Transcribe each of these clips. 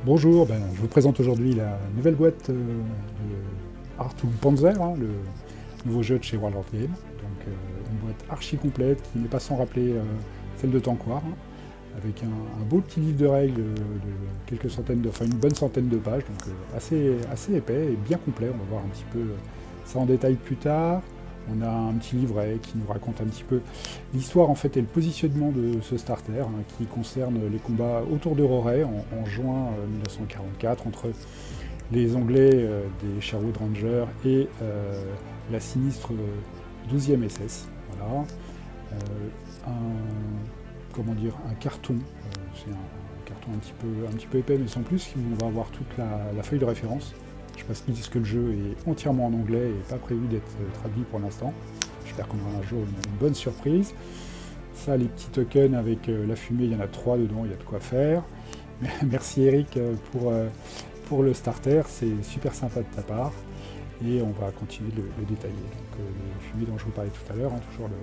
Bonjour, je vous présente aujourd'hui la nouvelle boîte de Artung Panzer, le nouveau jeu de chez Warlord Game. Donc une boîte archi complète qui n'est pas sans rappeler celle de Tankwar, avec un beau petit livre de règles de quelques centaines une bonne centaine de pages, donc assez épais et bien complet. On va voir un petit peu ça en détail plus tard. On a un petit livret qui nous raconte un petit peu l'histoire en fait et le positionnement de ce starter qui concerne les combats autour de Rauray en juin 1944 entre les Anglais des Sherwood Rangers et la sinistre 12e SS. Voilà. Un carton, c'est un carton un petit peu épais mais sans plus, où on va avoir toute la feuille de référence. Je précise que le jeu est entièrement en anglais et pas prévu d'être traduit pour l'instant. J'espère qu'on aura un jour une bonne surprise. Ça, les petits tokens avec la fumée, il y en a 3 dedans, il y a de quoi faire. Merci Eric pour le starter, c'est super sympa de ta part. Et on va continuer de le détailler. Donc les fumées dont je vous parlais tout à l'heure, toujours le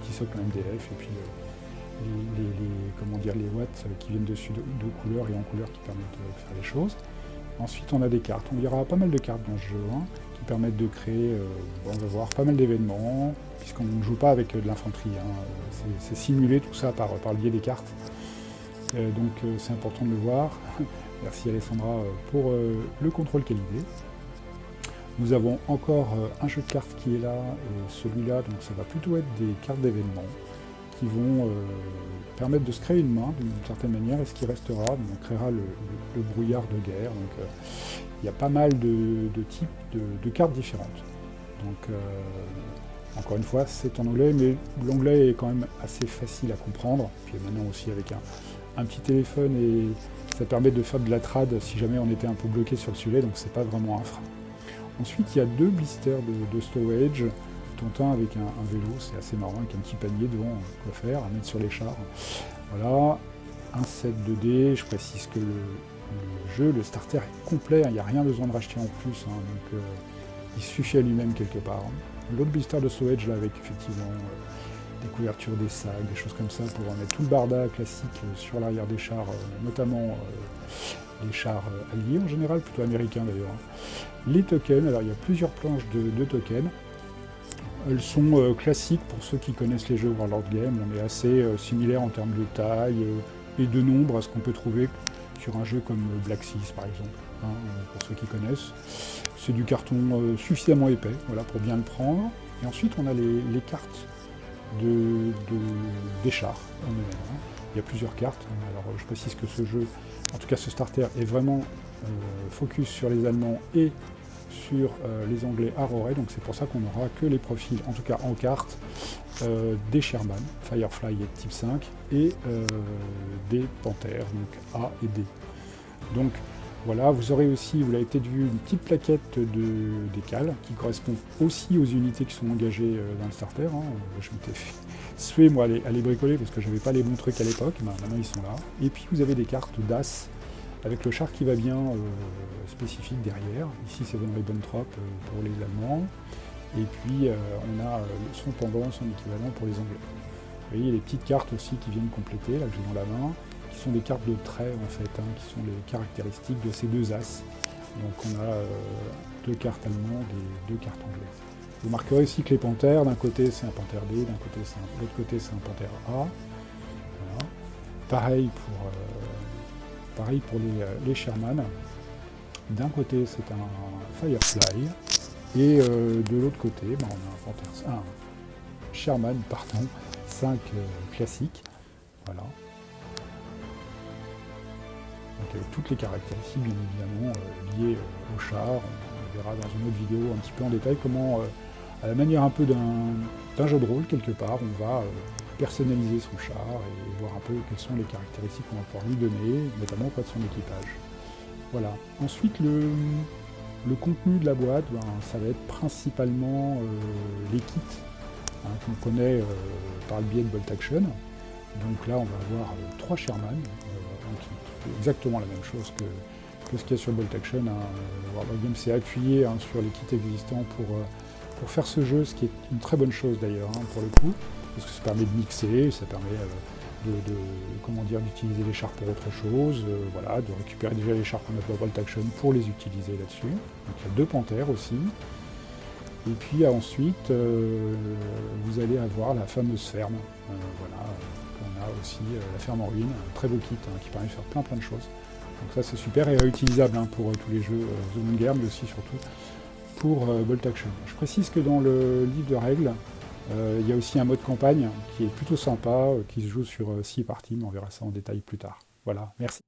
petit socle en MDF et puis les watts qui viennent dessus de couleurs et en couleurs qui permettent de faire les choses. Ensuite, on a des cartes. Il y aura pas mal de cartes dans ce jeu qui permettent de créer, on va voir, pas mal d'événements, puisqu'on ne joue pas avec de l'infanterie. C'est simulé tout ça par le biais des cartes. Donc c'est important de le voir. Merci Alessandra pour le contrôle qualité. Nous avons encore un jeu de cartes qui est là, et celui-là, donc ça va plutôt être des cartes d'événements qui vont permettre de se créer une main d'une certaine manière, et ce qui restera, on créera le brouillard de guerre. Donc il y a pas mal de types de cartes différentes. Donc encore une fois, c'est en anglais, mais l'anglais est quand même assez facile à comprendre. Puis maintenant aussi avec un petit téléphone, et ça permet de faire de la trad si jamais on était un peu bloqué sur le sujet, donc c'est pas vraiment un frein. Ensuite, il y a 2 blisters de storage, dont un avec un vélo, c'est assez marrant, avec un petit panier devant, quoi faire, à mettre sur les chars. Voilà, un set de dés, je précise que le jeu, le starter est complet, il n'y a rien besoin de racheter en plus, donc il suffit à lui-même quelque part. L'autre blister de storage, là, avec effectivement des couvertures, des sacs, des choses comme ça, pour mettre tout le barda classique sur l'arrière des chars, notamment les chars alliés en général, plutôt américains d'ailleurs. Les tokens, alors il y a plusieurs planches de tokens. Elles sont classiques pour ceux qui connaissent les jeux Warlord Game. On est assez similaire en termes de taille et de nombre à ce qu'on peut trouver sur un jeu comme Black Seas par exemple, pour ceux qui connaissent. C'est du carton suffisamment épais, voilà, pour bien le prendre. Et ensuite on a les cartes des chars en eux-mêmes. Il y a plusieurs cartes. Alors je précise que ce jeu, en tout cas ce starter, est vraiment focus sur les Allemands et sur les Anglais à Rauray, donc c'est pour ça qu'on n'aura que les profils, en tout cas en carte, des Sherman, Firefly et type 5, et des Panthers, donc A et D. Donc voilà, vous aurez aussi, vous l'avez peut-être vu, une petite plaquette de décal qui correspond aussi aux unités qui sont engagées dans le starter. Je m'étais fait suer moi à les bricoler parce que j'avais pas les bons trucs à l'époque, maintenant ils sont là. Et puis vous avez des cartes d'As avec le char qui va bien spécifique derrière. Ici c'est Von Ribbentrop pour les Allemands. Et puis on a son pendant, son équivalent pour les Anglais. Vous voyez les petites cartes aussi qui viennent compléter, là que j'ai dans la main, qui sont des cartes de traits en fait, qui sont les caractéristiques de ces 2 As. Donc on a 2 cartes allemandes et 2 cartes anglaises. Vous marquerez aussi que les panthères, d'un côté c'est un panthère D, de l'autre côté c'est un panthère A. Voilà. Pareil pour les Sherman. D'un côté c'est un Firefly, et de l'autre côté on a un Sherman 5 classique. Voilà. Donc avec toutes les caractéristiques bien évidemment liées au char. On verra dans une autre vidéo un petit peu en détail comment, à la manière un peu d'un jeu de rôle quelque part, on va personnaliser son char et voir un peu quelles sont les caractéristiques qu'on va pouvoir lui donner, notamment auprès de son équipage. Voilà. Ensuite, le contenu de la boîte, ça va être principalement les kits qu'on connaît par le biais de Bolt Action. Donc là, on va avoir 3 Sherman, exactement la même chose que ce qu'il y a sur Bolt Action. Warlord Game s'est appuyé sur les kits existants pour faire ce jeu, ce qui est une très bonne chose d'ailleurs pour le coup. parce que ça permet de mixer, ça permet comment dire, d'utiliser les chars pour autre chose, voilà, de récupérer déjà les chars qu'on a pour Bolt Action pour les utiliser là-dessus. Donc il y a 2 panthères aussi. Et puis ensuite, vous allez avoir la fameuse ferme, voilà, on a aussi la ferme en ruine, un très beau kit qui permet de faire plein de choses. Donc ça c'est super et réutilisable pour tous les jeux Seconde Guerre, mais aussi surtout pour Bolt Action. Je précise que dans le livre de règles, il y a aussi un mode campagne qui est plutôt sympa, qui se joue sur 6 parties, mais on verra ça en détail plus tard. Voilà, merci.